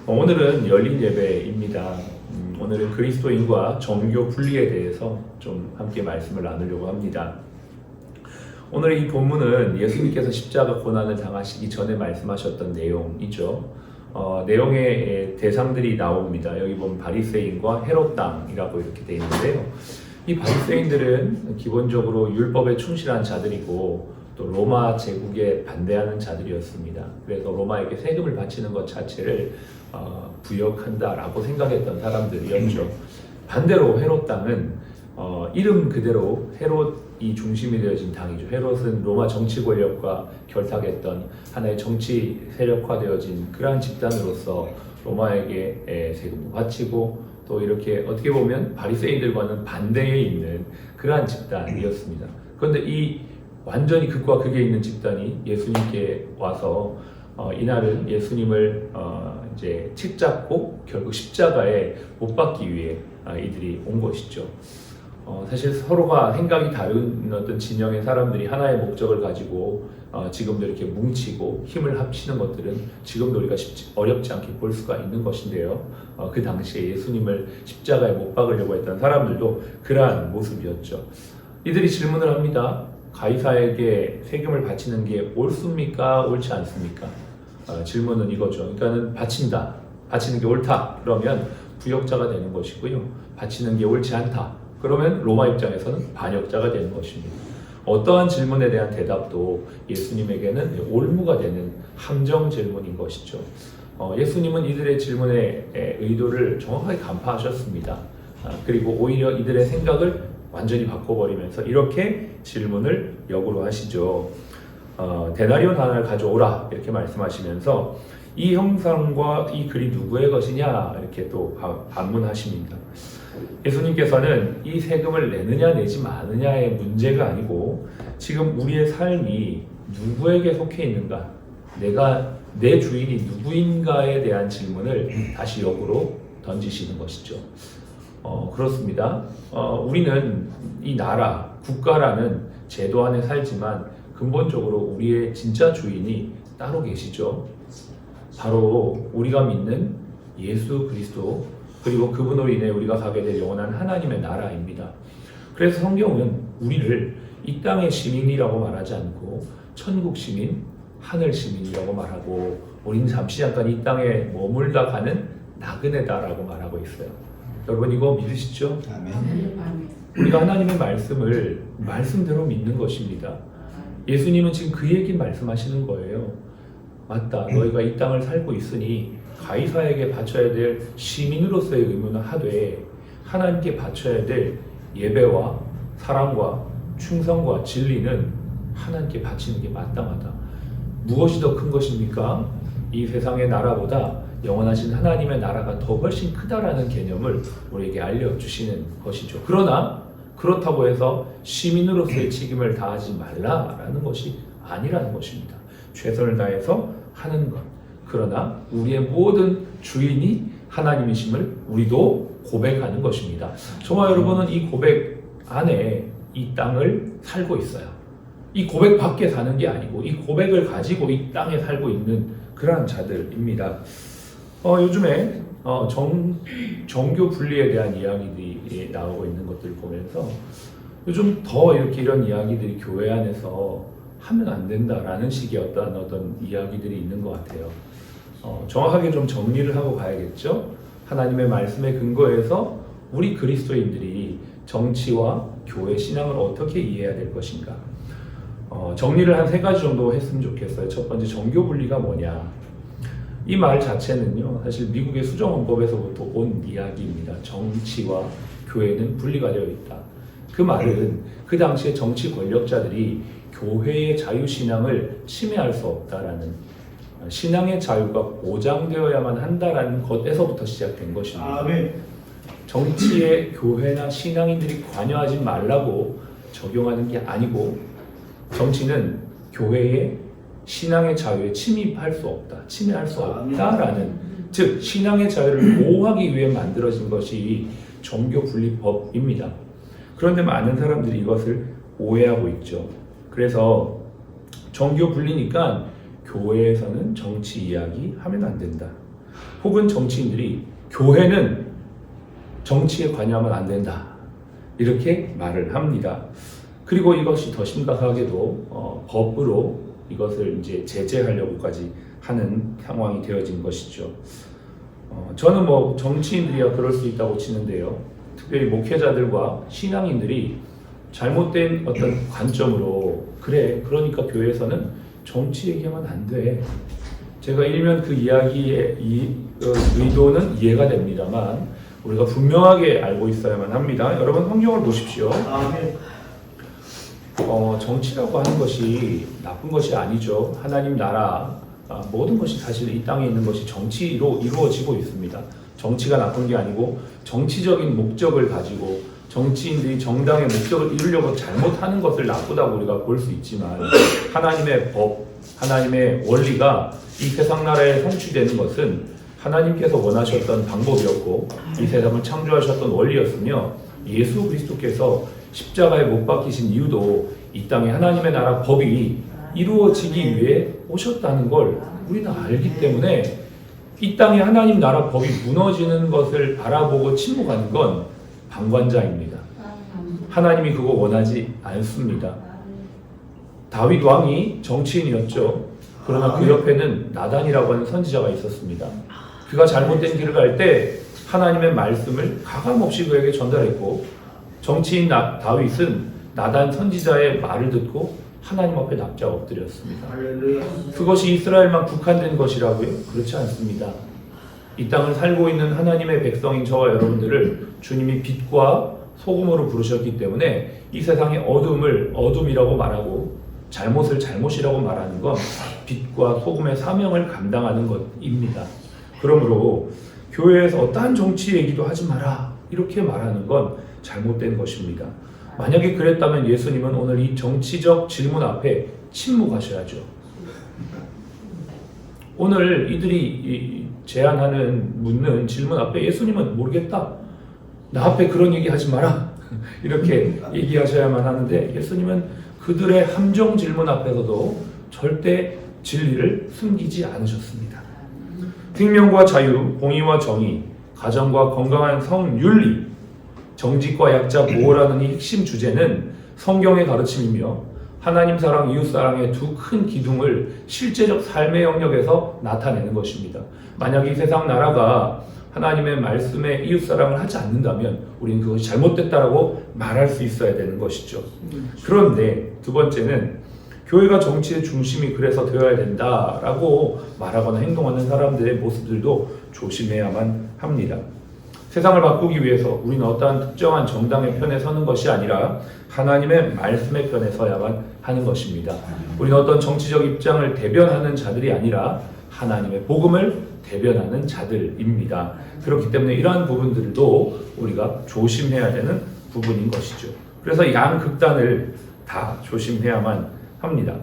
오늘은 열린 예배입니다. 오늘은 그리스도인과 정교 분리에 대해서 좀 함께 말씀을 나누려고 합니다. 오늘의 이 본문은 예수님께서 십자가 고난을 당하시기 전에 말씀하셨던 내용이죠. 내용의 대상들이 나옵니다. 여기 보면 바리새인과 헤롯 당이라고 이렇게 되어 있는데요. 이 바리새인들은 기본적으로 율법에 충실한 자들이고 또 로마 제국에 반대하는 자들이었습니다. 그래서 로마에게 세금을 바치는 것 자체를 부역한다라고 생각했던 사람들이었죠. 반대로 헤롯 당은 이름 그대로 헤롯이 중심이 되어진 당이죠. 헤롯은 로마 정치 권력과 결탁했던 하나의 정치 세력화되어진 그러한 집단으로서 로마에게 세금도 바치고 또 이렇게 어떻게 보면 바리새인들과는 반대에 있는 그러한 집단이었습니다. 그런데 이 완전히 극과 극에 있는 집단이 예수님께 와서 이날은 예수님을 이제 책잡고 결국 십자가에 못 박기 위해 이들이 온 것이죠. 사실 서로가 생각이 다른 어떤 진영의 사람들이 하나의 목적을 가지고 지금도 이렇게 뭉치고 힘을 합치는 것들은 지금도 우리가 어렵지 않게 볼 수가 있는 것인데요. 그 당시에 예수님을 십자가에 못 박으려고 했던 사람들도 그러한 모습이었죠. 이들이 질문을 합니다. 가이사에게 세금을 바치는 게 옳습니까? 옳지 않습니까? 질문은 이거죠. 그러니까는 바친다. 바치는 게 옳다. 그러면 부역자가 되는 것이고요. 바치는 게 옳지 않다. 그러면 로마 입장에서는 반역자가 되는 것입니다. 어떠한 질문에 대한 대답도 예수님에게는 올무가 되는 함정 질문인 것이죠. 예수님은 이들의 질문의 의도를 정확하게 간파하셨습니다. 그리고 오히려 이들의 생각을 완전히 바꿔버리면서 이렇게 질문을 역으로 하시죠. 데나리온 하나를 가져오라 이렇게 말씀하시면서 이 형상과 이 글이 누구의 것이냐 이렇게 또 반문하십니다. 예수님께서는 이 세금을 내느냐 내지 마느냐의 문제가 아니고 지금 우리의 삶이 누구에게 속해 있는가, 내 주인이 누구인가에 대한 질문을 다시 역으로 던지시는 것이죠. 그렇습니다. 우리는 이 나라, 국가라는 제도 안에 살지만 근본적으로 우리의 진짜 주인이 따로 계시죠. 바로 우리가 믿는 예수 그리스도, 그리고 그분으로 인해 우리가 가게 될 영원한 하나님의 나라입니다. 그래서 성경은 우리를 이 땅의 시민이라고 말하지 않고 천국 시민, 하늘 시민이라고 말하고 우리는 잠시 잠깐 이 땅에 머물다 가는 나그네다라고 말하고 있어요. 여러분 이거 믿으시죠? 아멘. 우리가 하나님의 말씀을 말씀대로 믿는 것입니다. 예수님은 지금 그 얘기 말씀하시는 거예요. 맞다. 너희가 이 땅을 살고 있으니 가이사에게 바쳐야 될 시민으로서의 의무는 하되 하나님께 바쳐야 될 예배와 사랑과 충성과 진리는 하나님께 바치는 게 마땅하다. 무엇이 더 큰 것입니까? 이 세상의 나라보다 영원하신 하나님의 나라가 더 훨씬 크다라는 개념을 우리에게 알려주시는 것이죠. 그러나 그렇다고 해서 시민으로서의 책임을 다하지 말라라는 것이 아니라는 것입니다. 최선을 다해서 하는 것. 그러나 우리의 모든 주인이 하나님이심을 우리도 고백하는 것입니다. 저와 여러분은 이 고백 안에 이 땅을 살고 있어요. 이 고백 밖에 사는 게 아니고 이 고백을 가지고 이 땅에 살고 있는 그러한 자들입니다. 요즘에 정교 분리에 대한 이야기들이 나오고 있는 것들을 보면서 요즘 더 이렇게 이런 이야기들이 교회 안에서 하면 안 된다라는 식의 어떤 이야기들이 있는 것 같아요. 정확하게 좀 정리를 하고 가야겠죠. 하나님의 말씀에 근거해서 우리 그리스도인들이 정치와 교회 신앙을 어떻게 이해해야 될 것인가. 정리를 한 3가지 정도 했으면 좋겠어요. 첫 번째, 정교 분리가 뭐냐. 이 말 자체는요, 사실 미국의 수정헌법에서부터 온 이야기입니다. 정치와 교회는 분리가 되어 있다. 그 말은 그 당시에 정치 권력자들이 교회의 자유신앙을 침해할 수 없다라는, 신앙의 자유가 보장되어야만 한다라는 것에서부터 시작된 것입니다. 아멘. 정치에 교회나 신앙인들이 관여하지 말라고 적용하는 게 아니고 정치는 교회의 신앙의 자유에 침입할 수 없다, 침해할 수 없다라는, 즉 신앙의 자유를 보호하기 위해 만들어진 것이 정교분리법입니다. 그런데 많은 사람들이 이것을 오해하고 있죠. 그래서 정교분리니까 교회에서는 정치 이야기 하면 안 된다. 혹은 정치인들이 교회는 정치에 관여하면 안 된다 이렇게 말을 합니다. 그리고 이것이 더 심각하게도 법으로 이것을 이제 제재하려고까지 하는 상황이 되어진 것이죠. 저는 뭐 정치인들이야 그럴 수 있다고 치는데요. 특별히 목회자들과 신앙인들이 잘못된 어떤 관점으로 그래 그러니까 교회에서는 정치 얘기하면 안 돼. 제가 일면 그 이야기의 의도는 이해가 됩니다만 우리가 분명하게 알고 있어야만 합니다. 여러분 성경을 보십시오. 정치라고 하는 것이 나쁜 것이 아니죠. 하나님 나라 모든 것이 사실 이 땅에 있는 것이 정치로 이루어지고 있습니다. 정치가 나쁜 게 아니고 정치적인 목적을 가지고 정치인들이 정당의 목적을 이루려고 잘못하는 것을 나쁘다고 우리가 볼 수 있지만 하나님의 법, 하나님의 원리가 이 세상 나라에 성취되는 것은 하나님께서 원하셨던 방법이었고 이 세상을 창조하셨던 원리였으며 예수 그리스도께서 십자가에 못 박히신 이유도 이 땅에 하나님의 나라 법이 이루어지기 위해 오셨다는 걸 우리는 알기 때문에 이 땅에 하나님 나라 법이 무너지는 것을 바라보고 침묵하는 건 방관자입니다. 하나님이 그거 원하지 않습니다. 다윗 왕이 정치인이었죠. 그러나 그 옆에는 나단이라고 하는 선지자가 있었습니다. 그가 잘못된 길을 갈 때 하나님의 말씀을 가감없이 그에게 전달했고 정치인 다윗은 나단 선지자의 말을 듣고 하나님 앞에 납작 엎드렸습니다. 그것이 이스라엘만 국한된 것이라고요? 그렇지 않습니다. 이 땅을 살고 있는 하나님의 백성인 저와 여러분들을 주님이 빛과 소금으로 부르셨기 때문에 이 세상의 어둠을 어둠이라고 말하고 잘못을 잘못이라고 말하는 건 빛과 소금의 사명을 감당하는 것입니다. 그러므로 교회에서 어떠한 정치 얘기도 하지 마라 이렇게 말하는 건 잘못된 것입니다. 만약에 그랬다면 예수님은 오늘 이 정치적 질문 앞에 침묵하셔야죠. 오늘 이들이 제안하는 묻는 질문 앞에 예수님은 모르겠다. 나 앞에 그런 얘기 하지 마라. 이렇게 얘기하셔야만 하는데 예수님은 그들의 함정 질문 앞에서도 절대 진리를 숨기지 않으셨습니다. 생명과 자유, 공의와 정의, 가정과 건강한 성윤리, 정직과 약자 보호라는 이 핵심 주제는 성경의 가르침이며 하나님 사랑, 이웃 사랑의 두 큰 기둥을 실제적 삶의 영역에서 나타내는 것입니다. 만약 이 세상 나라가 하나님의 말씀에 이웃 사랑을 하지 않는다면 우리는 그것이 잘못됐다라고 말할 수 있어야 되는 것이죠. 그런데 두 번째는 교회가 정치의 중심이 그래서 되어야 된다라고 말하거나 행동하는 사람들의 모습들도 조심해야만 합니다. 세상을 바꾸기 위해서 우리는 어떠한 특정한 정당의 편에 서는 것이 아니라 하나님의 말씀의 편에 서야만 하는 것입니다. 우리는 어떤 정치적 입장을 대변하는 자들이 아니라 하나님의 복음을 대변하는 자들입니다. 그렇기 때문에 이러한 부분들도 우리가 조심해야 되는 부분인 것이죠. 그래서 양 극단을 다 조심해야만 합니다.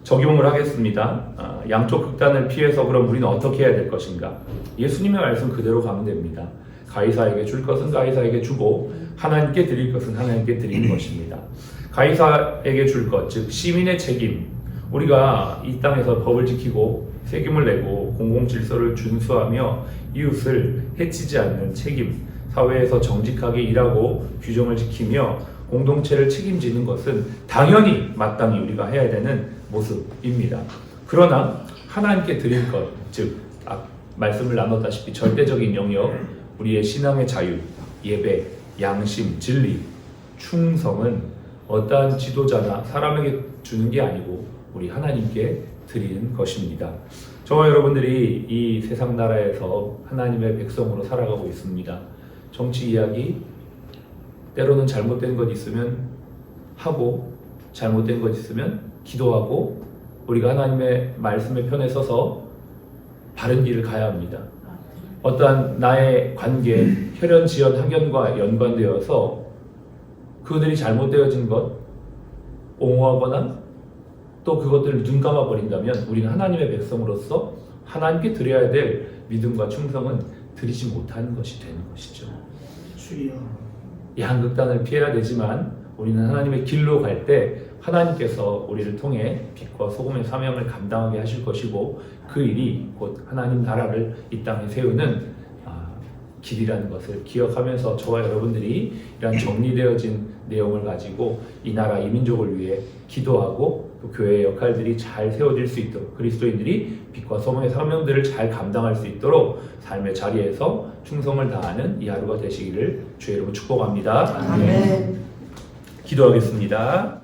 적용을 하겠습니다. 양쪽 극단을 피해서 그럼 우리는 어떻게 해야 될 것인가? 예수님의 말씀 그대로 가면 됩니다. 가이사에게 줄 것은 가이사에게 주고 하나님께 드릴 것은 하나님께 드리는 것입니다. 가이사에게 줄 것, 즉 시민의 책임. 우리가 이 땅에서 법을 지키고 세금을 내고 공공질서를 준수하며 이웃을 해치지 않는 책임, 사회에서 정직하게 일하고 규정을 지키며 공동체를 책임지는 것은 당연히 마땅히 우리가 해야 되는 모습입니다. 그러나 하나님께 드릴 것, 즉 말씀을 나눴다시피 절대적인 영역, 우리의 신앙의 자유, 예배, 양심, 진리, 충성은 어떠한 지도자나 사람에게 주는 게 아니고 우리 하나님께 드리는 것입니다. 저와 여러분들이 이 세상 나라에서 하나님의 백성으로 살아가고 있습니다. 정치 이야기, 때로는 잘못된 것 있으면 하고 잘못된 것 있으면 기도하고 우리가 하나님의 말씀의 편에 서서 바른 길을 가야 합니다. 어떠한 나의 관계, 혈연, 지연, 학연과 연관되어서 그들이 잘못되어진 것 옹호하거나 또 그것들을 눈감아 버린다면 우리는 하나님의 백성으로서 하나님께 드려야 될 믿음과 충성은 드리지 못하는 것이 되는 것이죠. 양극단을 피해야 되지만 우리는 하나님의 길로 갈 때 하나님께서 우리를 통해 빛과 소금의 사명을 감당하게 하실 것이고 그 일이 곧 하나님 나라를 이 땅에 세우는 길이라는 것을 기억하면서 저와 여러분들이 이러한 정리되어진 내용을 가지고 이 나라 이 민족을 위해 기도하고 또 교회의 역할들이 잘 세워질 수 있도록 그리스도인들이 빛과 소금의 사명들을 잘 감당할 수 있도록 삶의 자리에서 충성을 다하는 이 하루가 되시기를 주의 이름으로 축복합니다. 아멘. 기도하겠습니다.